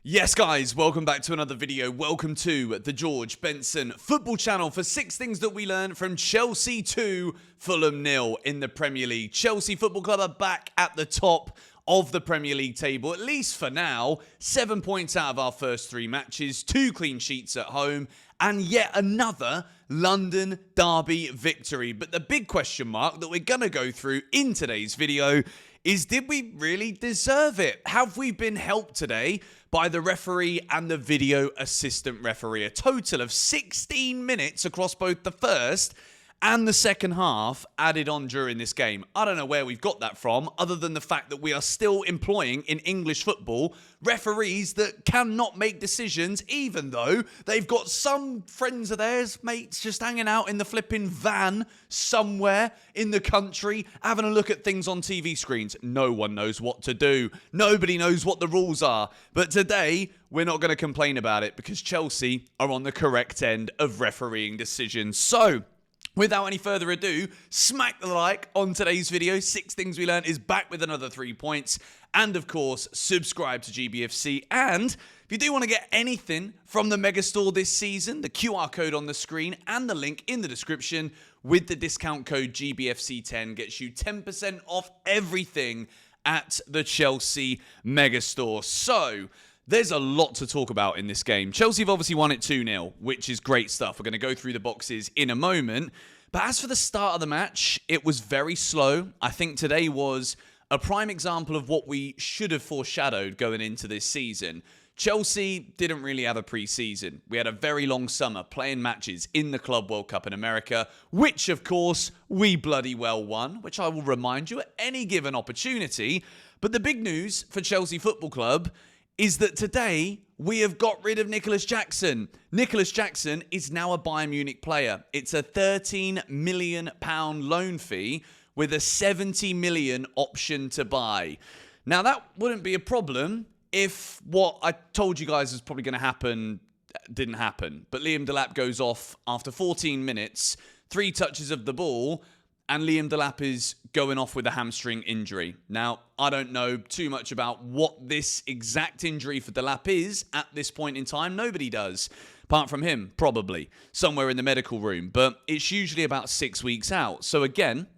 Yes, guys, welcome back to another video. Welcome to the George Benson football channel for 6 things that we learned from Chelsea 2, Fulham 0 in the Premier League. Chelsea Football Club are back at the top of the Premier League table, at least for now. 7 points out of our first 3 matches, 2 clean sheets at home, and yet another London derby victory. But the big question mark that we're going to go through in today's video is, did we really deserve it? Have we been helped today by the referee and the video assistant referee? A total of 16 minutes across both the first and the second half added on during this game. I don't know where we've got that from, other than the fact that we are still employing in English football referees that cannot make decisions, even though they've got some friends of theirs, mates, just hanging out in the flipping van somewhere in the country, having a look at things on TV screens. No one knows what to do. Nobody knows what the rules are. But today, we're not going to complain about it because Chelsea are on the correct end of refereeing decisions. So, without any further ado, smack the like on today's video. 6 things we learned is back with another 3 points. And of course, subscribe to GBFC. And if you do want to get anything from the Megastore this season, the QR code on the screen and the link in the description with the discount code GBFC10 gets you 10% off everything at the Chelsea Megastore. So, there's a lot to talk about in this game. Chelsea have obviously won it 2-0, which is great stuff. We're going to go through the boxes in a moment. But as for the start of the match, it was very slow. I think today was a prime example of what we should have foreshadowed going into this season. Chelsea didn't really have a pre-season. We had a very long summer playing matches in the Club World Cup in America, which, of course, we bloody well won, which I will remind you at any given opportunity. But the big news for Chelsea Football Club is that today we have got rid of Nicholas Jackson. Nicholas Jackson is now a Bayern Munich player. It's a £13 million loan fee with a 70 million option to buy. Now, that wouldn't be a problem if what I told you guys was probably going to happen didn't happen. But Liam Delap goes off after 14 minutes, 3 touches of the ball, and Liam Delap is going off with a hamstring injury. Now, I don't know too much about what this exact injury for Delap is at this point in time. Nobody does, apart from him, probably, somewhere in the medical room. But it's usually about 6 weeks out. So again,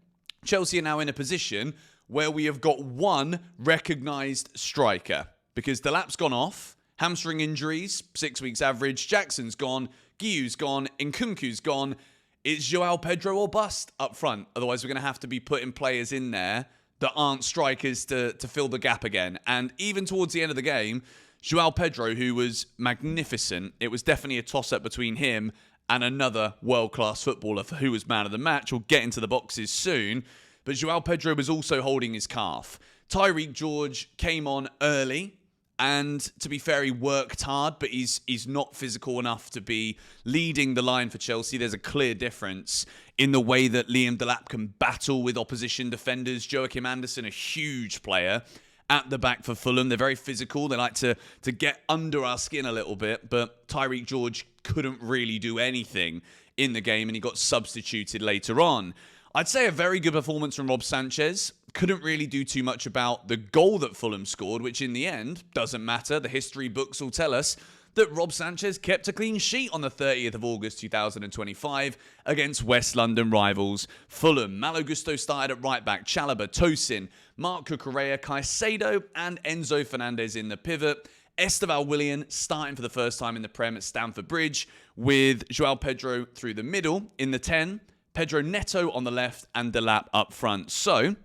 Chelsea are now in a position where we have got one recognised striker. Because Delap's gone off, hamstring injuries, 6 weeks average, Jackson's gone, Guiu's gone, Nkunku's gone. It's Joao Pedro or bust up front. Otherwise, we're going to have to be putting players in there that aren't strikers to fill the gap again. And even towards the end of the game, Joao Pedro, who was magnificent, it was definitely a toss-up between him and another world-class footballer for who was man of the match. We'll get into the boxes soon. But Joao Pedro was also holding his calf. Tyreek George came on early. And to be fair, he worked hard, but he's not physical enough to be leading the line for Chelsea. There's a clear difference in the way that Liam Delap can battle with opposition defenders. Joachim Andersen, a huge player at the back for Fulham. They're very physical. They like to get under our skin a little bit, but Tyreek George couldn't really do anything in the game, and he got substituted later on. I'd say a very good performance from Rob Sanchez. Couldn't really do too much about the goal that Fulham scored, which in the end doesn't matter. The history books will tell us that Rob Sanchez kept a clean sheet on the 30th of August 2025 against West London rivals Fulham. Malo Gusto started at right back, Chalobah, Tosin, Marc Cucurella, Caicedo and Enzo Fernandez in the pivot. Esteval Willian starting for the first time in the Prem at Stamford Bridge with Joao Pedro through the middle in the 10, Pedro Neto on the left and Delap up front. So,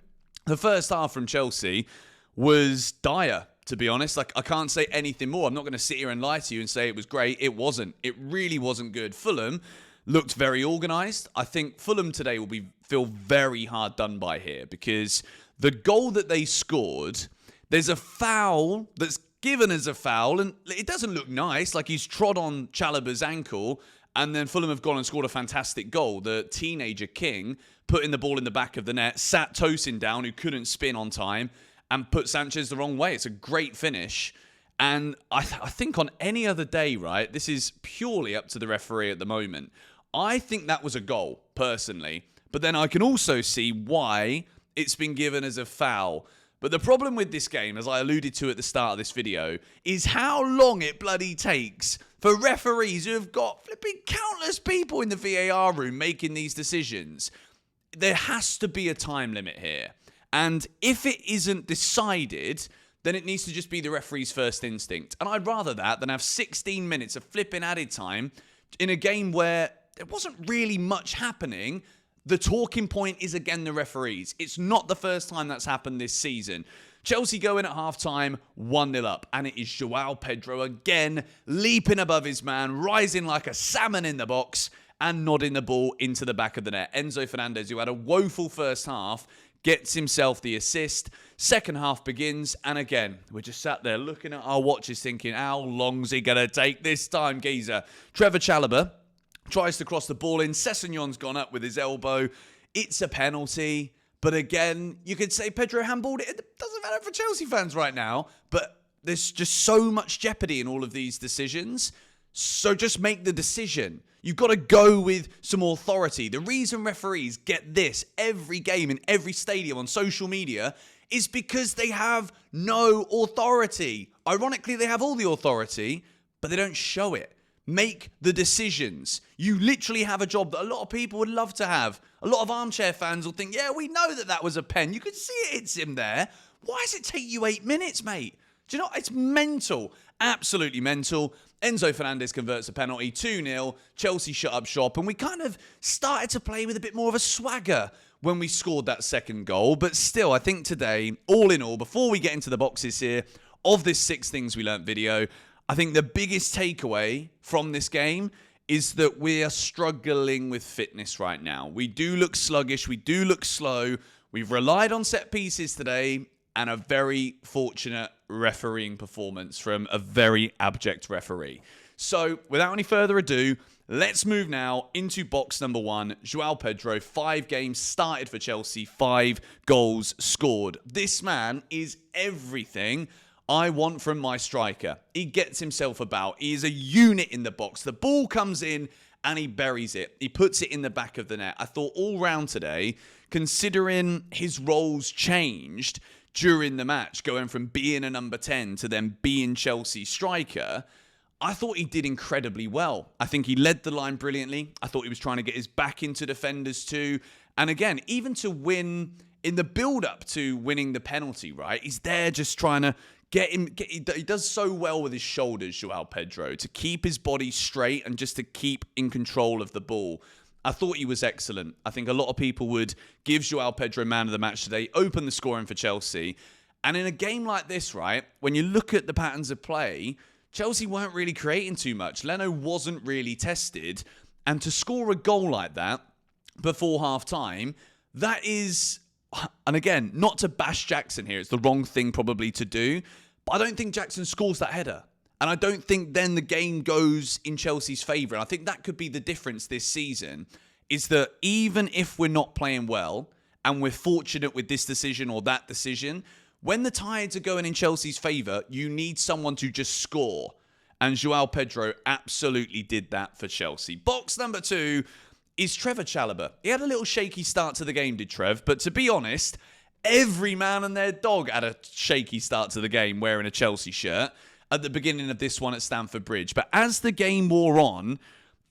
the first half from Chelsea was dire, to be honest. Like, I can't say anything more. I'm not going to sit here and lie to you and say it was great. It wasn't. It really wasn't good. Fulham looked very organised. I think Fulham today will feel very hard done by here because the goal that they scored, there's a foul that's given as a foul, and it doesn't look nice. Like, he's trod on Chalobah's ankle, and then Fulham have gone and scored a fantastic goal. The teenager King putting the ball in the back of the net, sat Tosin down, who couldn't spin on time, and put Sanchez the wrong way. It's a great finish. And I think on any other day, right, this is purely up to the referee at the moment. I think that was a goal, personally. But then I can also see why it's been given as a foul. But the problem with this game, as I alluded to at the start of this video, is how long it bloody takes for referees who have got flipping countless people in the VAR room making these decisions. There has to be a time limit here. And if it isn't decided, then it needs to just be the referee's first instinct. And I'd rather that than have 16 minutes of flipping added time in a game where there wasn't really much happening. The talking point is, again, the referees. It's not the first time that's happened this season. Chelsea go in at half-time, 1-0 up. And it is Joao Pedro again, leaping above his man, rising like a salmon in the box, and nodding the ball into the back of the net. Enzo Fernandez, who had a woeful first half, gets himself the assist. Second half begins, and again, we're just sat there looking at our watches thinking, how long's he going to take this time, geezer? Trevor Chalobah tries to cross the ball in. Sessegnon's gone up with his elbow. It's a penalty. But again, you could say Pedro handballed it. It doesn't matter for Chelsea fans right now. But there's just so much jeopardy in all of these decisions. So just make the decision. You've got to go with some authority. The reason referees get this every game in every stadium on social media is because they have no authority. Ironically, they have all the authority, but they don't show it. Make the decisions. You literally have a job that a lot of people would love to have. A lot of armchair fans will think, yeah, we know that was a pen. You could see it's him there. Why does it take you 8 minutes, mate? Do you know, it's mental. Absolutely mental. Enzo Fernandez converts a penalty, 2-0. Chelsea shut up shop, and we kind of started to play with a bit more of a swagger when we scored that second goal. But still, I think today, all in all, before we get into the boxes here of this 6 Things We Learnt video, I think the biggest takeaway from this game is that we are struggling with fitness right now. We do look sluggish. We do look slow. We've relied on set pieces today and a very fortunate refereeing performance from a very abject referee. So without any further ado, let's move now into box number 1. Joao Pedro, 5 games started for Chelsea, 5 goals scored. This man is everything I want from my striker. He gets himself about. He is a unit in the box. The ball comes in and he buries it. He puts it in the back of the net. I thought all round today, considering his roles changed during the match, going from being a number 10 to then being Chelsea's striker, I thought he did incredibly well. I think he led the line brilliantly. I thought he was trying to get his back into defenders too. And again, even to win in the build-up to winning the penalty, right? He's there just trying to he does so well with his shoulders, Joao Pedro, to keep his body straight and just to keep in control of the ball. I thought he was excellent. I think a lot of people would give Joao Pedro man of the match today, open the scoring for Chelsea. And in a game like this, right, when you look at the patterns of play, Chelsea weren't really creating too much. Leno wasn't really tested. And to score a goal like that before half-time, that is... And again, not to bash Jackson here, it's the wrong thing probably to do, but I don't think Jackson scores that header. And I don't think then the game goes in Chelsea's favour. And I think that could be the difference this season, is that even if we're not playing well and we're fortunate with this decision or that decision, when the tides are going in Chelsea's favour, you need someone to just score. And Joao Pedro absolutely did that for Chelsea. Box number 2 is Trevor Chalobah. He had a little shaky start to the game, did Trev? But to be honest, every man and their dog had a shaky start to the game wearing a Chelsea shirt at the beginning of this one at Stamford Bridge. But as the game wore on,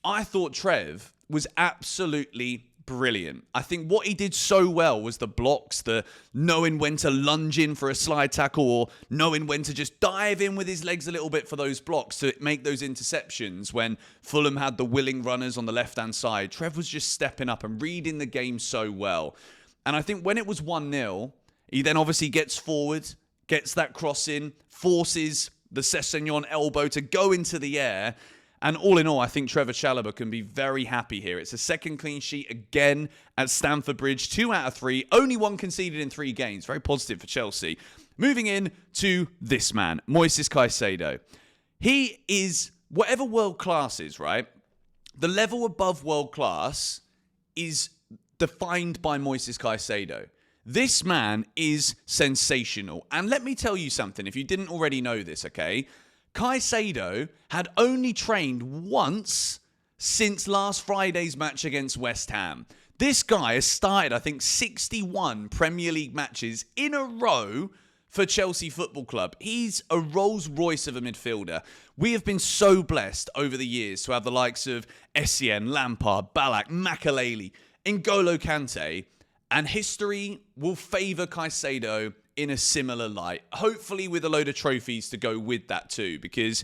I thought Trev was absolutely brilliant. I think what he did so well was the blocks, the knowing when to lunge in for a slide tackle or knowing when to just dive in with his legs a little bit for those blocks to make those interceptions when Fulham had the willing runners on the left-hand side. Trev was just stepping up and reading the game so well. And I think when it was 1-0, he then obviously gets forward, gets that cross in, forces the Sessegnon elbow to go into the air. And all in all, I think Trevor Chalobah can be very happy here. It's a second clean sheet again at Stamford Bridge. 2 out of 3. Only 1 conceded in 3 games. Very positive for Chelsea. Moving in to this man, Moises Caicedo. He is, whatever world class is, right? The level above world class is defined by Moises Caicedo. This man is sensational. And let me tell you something, if you didn't already know this, okay? Caicedo had only trained once since last Friday's match against West Ham. This guy has started, I think, 61 Premier League matches in a row for Chelsea Football Club. He's a Rolls Royce of a midfielder. We have been so blessed over the years to have the likes of Essien, Lampard, Ballack, Makelele, N'Golo Kante, and history will favour Caicedo in a similar light. Hopefully with a load of trophies to go with that too, because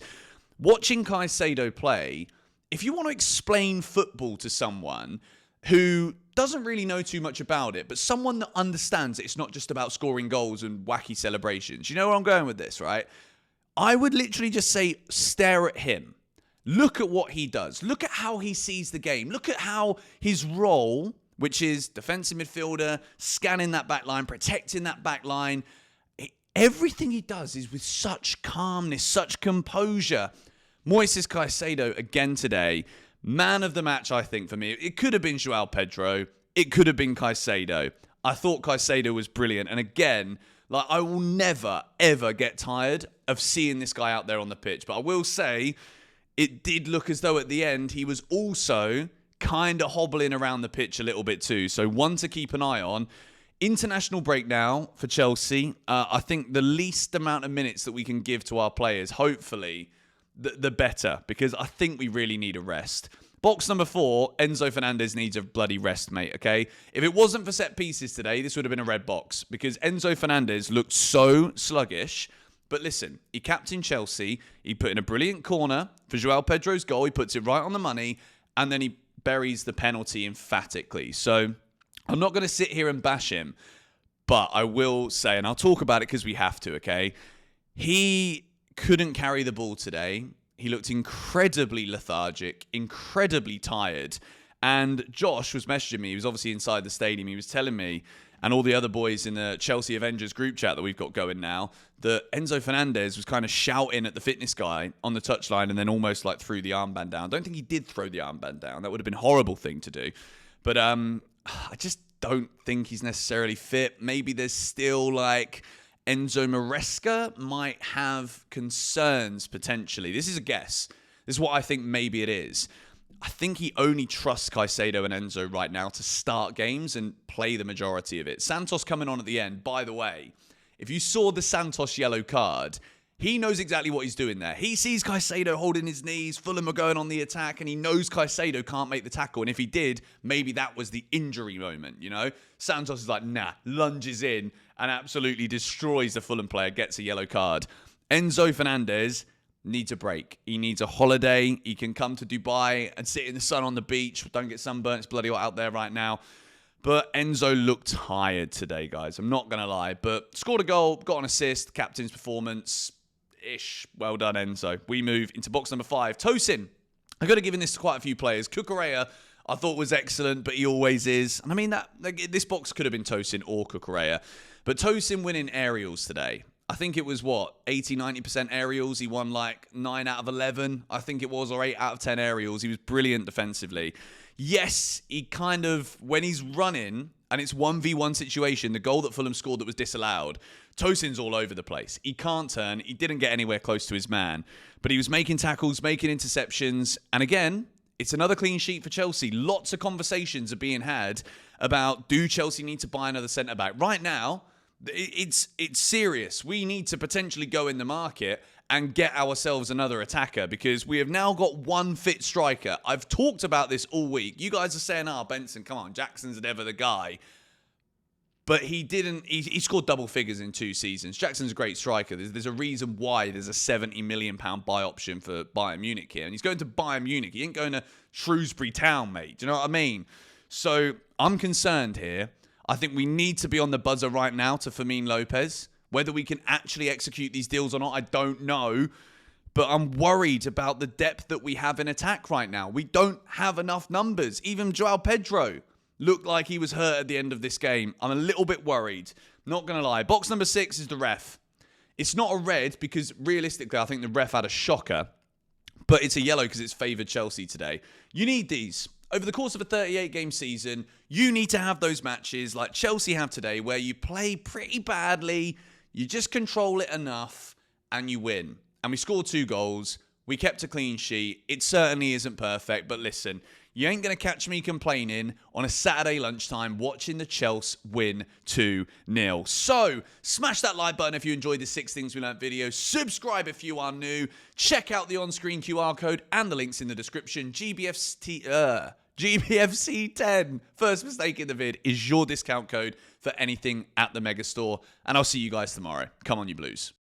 watching Caicedo play, if you want to explain football to someone who doesn't really know too much about it, but someone that understands it's not just about scoring goals and wacky celebrations. You know where I'm going with this, right? I would literally just say, stare at him. Look at what he does. Look at how he sees the game. Look at how his role, which is defensive midfielder, scanning that back line, protecting that back line. Everything he does is with such calmness, such composure. Moises Caicedo, again today, man of the match, I think, for me. It could have been Joao Pedro. It could have been Caicedo. I thought Caicedo was brilliant. And again, like, I will never, ever get tired of seeing this guy out there on the pitch. But I will say, it did look as though at the end, he was also kind of hobbling around the pitch a little bit too. So one to keep an eye on. International break now for Chelsea. I think the least amount of minutes that we can give to our players, hopefully, the better, because I think we really need a rest. Box number 4, Enzo Fernandez needs a bloody rest, mate, okay? If it wasn't for set pieces today, this would have been a red box, because Enzo Fernandez looked so sluggish. But listen, he captained Chelsea. He put in a brilliant corner for Joao Pedro's goal. He puts it right on the money, and then he buries the penalty emphatically. So I'm not going to sit here and bash him, but I will say, and I'll talk about it because we have to, okay? He couldn't carry the ball today. He looked incredibly lethargic, incredibly tired. And Josh was messaging me. He was obviously inside the stadium. He was telling me, and all the other boys in the Chelsea Avengers group chat that we've got going now, that Enzo Fernandez was kind of shouting at the fitness guy on the touchline and then almost like threw the armband down. I don't think he did throw the armband down. That would have been a horrible thing to do. But I just don't think he's necessarily fit. Maybe there's still like Enzo Maresca might have concerns potentially. This is a guess. This is what I think maybe it is. I think he only trusts Caicedo and Enzo right now to start games and play the majority of it. Santos coming on at the end. By the way, if you saw the Santos yellow card, he knows exactly what he's doing there. He sees Caicedo holding his knees, Fulham are going on the attack, and he knows Caicedo can't make the tackle. And if he did, maybe that was the injury moment, you know? Santos is like, nah, lunges in and absolutely destroys the Fulham player, gets a yellow card. Enzo Fernandez needs a break. He needs a holiday. He can come to Dubai and sit in the sun on the beach. Don't get sunburnt. It's bloody hot out there right now. But Enzo looked tired today, guys. I'm not going to lie. But scored a goal, got an assist, captain's performance-ish. Well done, Enzo. We move into box number 5. Tosin. I've got to give this to quite a few players. Cucurella, I thought was excellent, but he always is. And I mean, this box could have been Tosin or Cucurella. But Tosin winning aerials today. I think it was, 80-90% aerials. He won like 9 out of 11, I think it was, or 8 out of 10 aerials. He was brilliant defensively. Yes, he kind of, when he's running, and it's 1v1 situation, the goal that Fulham scored that was disallowed, Tosin's all over the place. He can't turn. He didn't get anywhere close to his man. But he was making tackles, making interceptions. And again, it's another clean sheet for Chelsea. Lots of conversations are being had about, do Chelsea need to buy another centre-back? Right now, it's serious. We need to potentially go in the market and get ourselves another attacker, because we have now got one fit striker. I've talked about this all week. You guys are saying, Benson, come on, Jackson's never the guy. But he didn't. He scored double figures in 2 seasons. Jackson's a great striker. There's a reason why there's a £70 million buy option for Bayern Munich here. And he's going to Bayern Munich. He ain't going to Shrewsbury Town, mate. Do you know what I mean? So I'm concerned here. I think we need to be on the buzzer right now to Fermin Lopez. Whether we can actually execute these deals or not, I don't know. But I'm worried about the depth that we have in attack right now. We don't have enough numbers. Even Joao Pedro looked like he was hurt at the end of this game. I'm a little bit worried. Not going to lie. Box number 6 is the ref. It's not a red because realistically, I think the ref had a shocker. But it's a yellow because it's favoured Chelsea today. You need these. Over the course of a 38-game season, you need to have those matches like Chelsea have today where you play pretty badly, you just control it enough, and you win. And we scored 2 goals. We kept a clean sheet. It certainly isn't perfect, but listen, You ain't going to catch me complaining on a Saturday lunchtime watching the Chelsea win 2-0. So, smash that like button if you enjoyed this 6 Things We Learned video. Subscribe if you are new. Check out the on-screen QR code and the links in the description. GBFC10, first mistake in the vid, is your discount code for anything at the Megastore. And I'll see you guys tomorrow. Come on, you Blues.